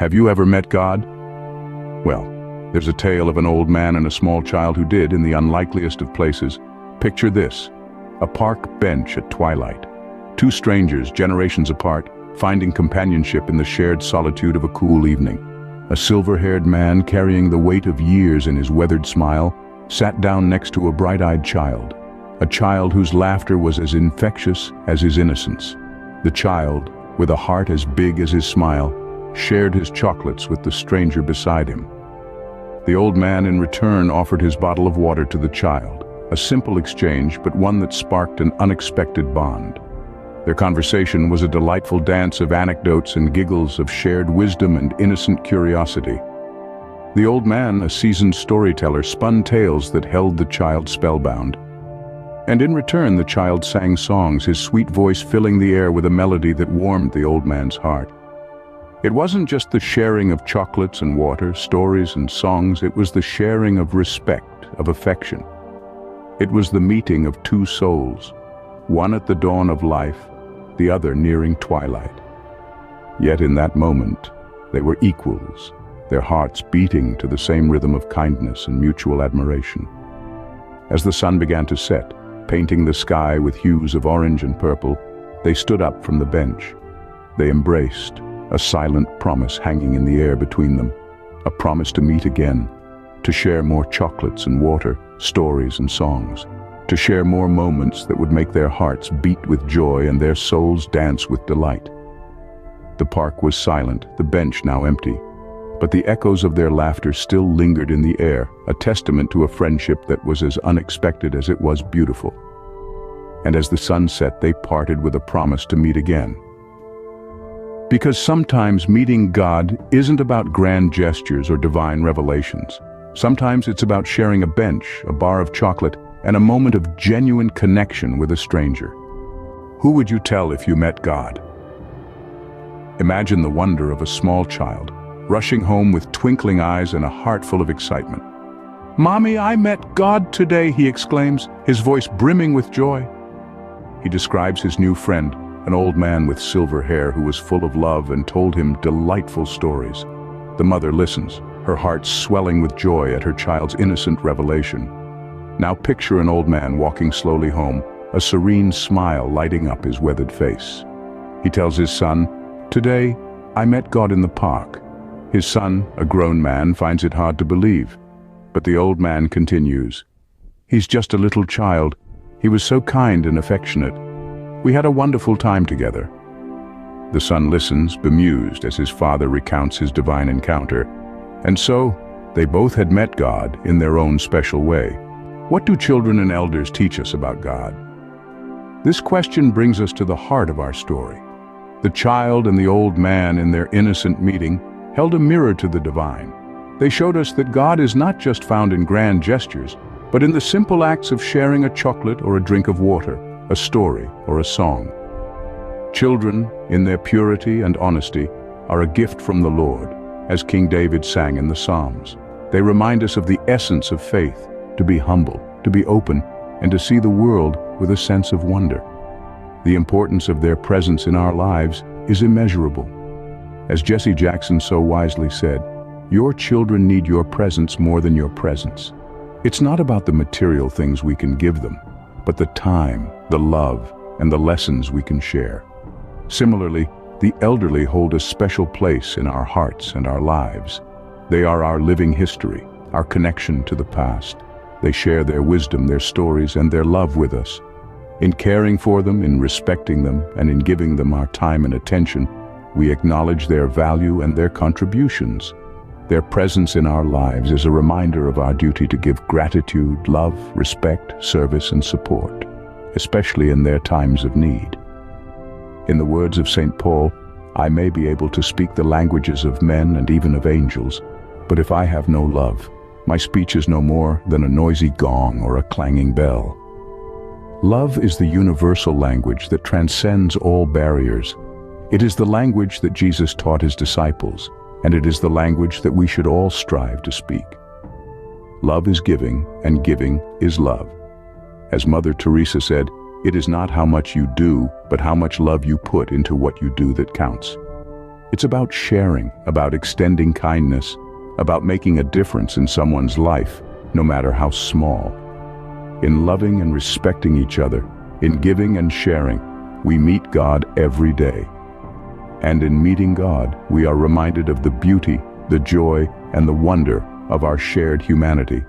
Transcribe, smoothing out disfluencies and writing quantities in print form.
Have you ever met God? Well, there's a tale of an old man and a small child who did in the unlikeliest of places. Picture this: a park bench at twilight. Two strangers, generations apart, finding companionship in the shared solitude of a cool evening. A silver-haired man carrying the weight of years in his weathered smile sat down next to a bright-eyed child. A child whose laughter was as infectious as his innocence. The child, with a heart as big as his smile, shared his chocolates with the stranger beside him. The old man in return offered his bottle of water to the child, a simple exchange but one that sparked an unexpected bond. Their conversation was a delightful dance of anecdotes and giggles, of shared wisdom and innocent curiosity. The old man, a seasoned storyteller, spun tales that held the child spellbound. And in return the child sang songs, his sweet voice filling the air with a melody that warmed the old man's heart. It wasn't just the sharing of chocolates and water, stories and songs, it was the sharing of respect, of affection. It was the meeting of two souls, one at the dawn of life, the other nearing twilight. Yet in that moment, they were equals, their hearts beating to the same rhythm of kindness and mutual admiration. As the sun began to set, painting the sky with hues of orange and purple, they stood up from the bench. They embraced, a silent promise hanging in the air between them, a promise to meet again, to share more chocolates and water, stories and songs, to share more moments that would make their hearts beat with joy and their souls dance with delight. The park was silent, the bench now empty, but the echoes of their laughter still lingered in the air, a testament to a friendship that was as unexpected as it was beautiful. And as the sun set, they parted with a promise to meet again. Because sometimes meeting God isn't about grand gestures or divine revelations. Sometimes it's about sharing a bench, a bar of chocolate, and a moment of genuine connection with a stranger. Who would you tell if you met God? Imagine the wonder of a small child, rushing home with twinkling eyes and a heart full of excitement. "Mommy, I met God today," he exclaims, his voice brimming with joy. He describes his new friend, an old man with silver hair who was full of love and told him delightful stories. The mother listens, her heart swelling with joy at her child's innocent revelation. Now picture an old man walking slowly home, a serene smile lighting up his weathered face. He tells his son, "Today, I met God in the park." His son, a grown man, finds it hard to believe. But the old man continues, "He's just a little child. He was so kind and affectionate. We had a wonderful time together." The son listens, bemused, as his father recounts his divine encounter. And so, they both had met God in their own special way. What do children and elders teach us about God? This question brings us to the heart of our story. The child and the old man in their innocent meeting held a mirror to the divine. They showed us that God is not just found in grand gestures, but in the simple acts of sharing a chocolate or a drink of water, a story or a song. Children, in their purity and honesty, are a gift from the Lord, as King David sang in the Psalms. They remind us of the essence of faith, to be humble, to be open, and to see the world with a sense of wonder. The importance of their presence in our lives is immeasurable. As Jesse Jackson so wisely said, "Your children need your presence more than your presence." It's not about the material things we can give them, but the time, the love, and the lessons we can share. Similarly, the elderly hold a special place in our hearts and our lives. They are our living history, our connection to the past. They share their wisdom, their stories, and their love with us. In caring for them, in respecting them, and in giving them our time and attention, we acknowledge their value and their contributions. Their presence in our lives is a reminder of our duty to give gratitude, love, respect, service, and support, especially in their times of need. In the words of St. Paul, "I may be able to speak the languages of men and even of angels, but if I have no love, my speech is no more than a noisy gong or a clanging bell." Love is the universal language that transcends all barriers. It is the language that Jesus taught his disciples, and it is the language that we should all strive to speak. Love is giving, and giving is love. As Mother Teresa said, "It is not how much you do, but how much love you put into what you do that counts." It's about sharing, about extending kindness, about making a difference in someone's life, no matter how small. In loving and respecting each other, in giving and sharing, we meet God every day. And in meeting God, we are reminded of the beauty, the joy, and the wonder of our shared humanity.